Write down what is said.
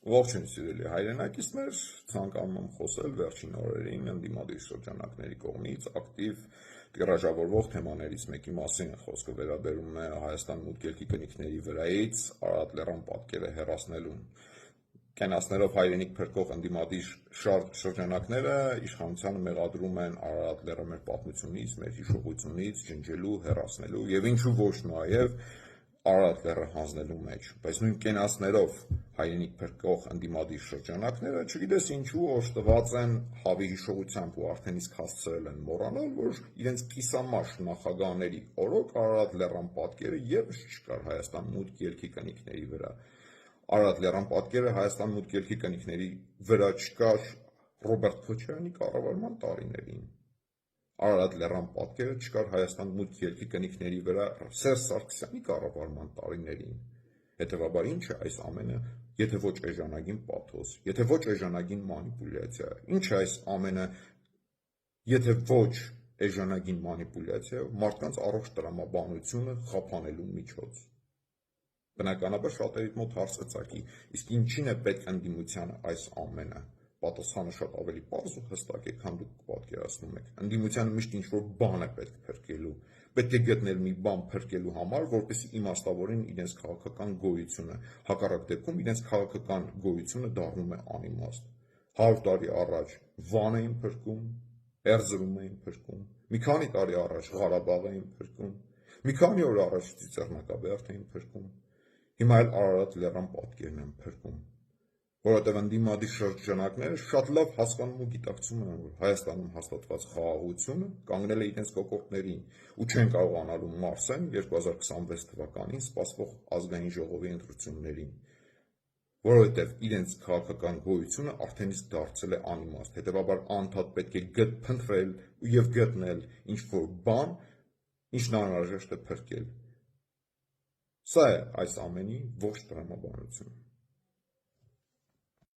Ողջույն սիրելի հայրենակիցներ, ցանկանում եմ խոսել վերջին օրերին ընդդիմադիր շրջանակների կողմից ակտիվ տիրաժավորվող թեմաներից մեկի մասին։ Խոսքը վերաբերում է Հայաստան մուտք-ելքի կնիքների վրայից Արարատ լեռան պատկերը հեռացնելուն։ Կենացներով հայրենիք փրկող ընդդիմադիր շրջանակները իշխանությանը մեղադրում են Արարատ լեռը մեր պատմությունից, մեր հիշողությունից ջնջելու, հեռացնելու եւ ինչու ոչ նաեւ Արարատ լեռը հանձնելու մեջ, բայց նույն կենացներով հայրենիք փրկող ընդդիմադիր շրջանակները չգիտես ինչու օժտված են հավի հիշողությամբ ու արդեն իսկ հասցրել են մոռանալ, որ իրենց կիսամաշ նախագահների օրոք Արարատ լեռան պատկերը եւս չկար Հայաստան մուտք-ելքի կնիքների վրա։ Արարատ լեռան պատկերը Հայաստան մուտք-ելքի կնիքների վրա չկար Ռոբերտ Քոչարյանի կառավարման տարիներին։ Արարատ լեռան պատկերը չկար Հայաստան մուտք-ելքի կնիքների վրա Սերժ Սարգսյանի կառավարման տարիներին։ Հետևաբար ինչ է այս ամենը, եթե ոչ էժանագին պաթոս, եթե ոչ էժանագին մանիպուլյացիա, ինչ է այս ամենը, եթե ոչ էժանագին մանիպուլյացիա, մարդկանց առողջ տրամաբանությունը խափանելու միջոց։ Բնականաբար շատերի մոտ հարց կծագի, իսկ ինչին է պետք ընդդիմությանը այս ամենը։ Պատասխանը շատ ավելի պարզ ու հստակ է, քան դուք պատկերացնում եք։ Ընդդիմությանը միշտ ինչ-որ բան է պետք փրկելու։ Պետք է գտնել մի բան փրկելու համար, որպեսզի իմաստավորեն իրենց քաղաքական գոյությունը։ Հակառակ դեպքում իրենց քաղաքական գոյությունը դառնում է անիմաստ։ 100 տարի առաջ Վան էին փրկում, Էրզրում էին փրկում, մի քանի տարի առաջ Ղարաբաղ էին փրկում, մի քանի օր առաջ Ծիծեռնակաբերդ էին փրկում, հիմա էլ Արարատ լեռան պատկերն են փրկում։ Որովհետև ընդդիմադիր շրջանակները շատ լավ հասկանում ու գիտակցում են, որ Հայաստանում հաստատված խաղաղությունը կանգնել է իրենց կոկորդներին ու չեն կարողանալու մարսեն 2026 թվականին սպասվող ազգային ժողովի ընտրություններին, որովհետև իրենց քաղաքական գոյությունը արդեն իսկ դարձել է անիմաստ, հետևաբար անդադ պետք է փնտրել և գտնել ինչ-որ բան, ինչն անհրաժեշտ է փրկել։ Սա է այս ամենի ողջ տրամաբանությունը։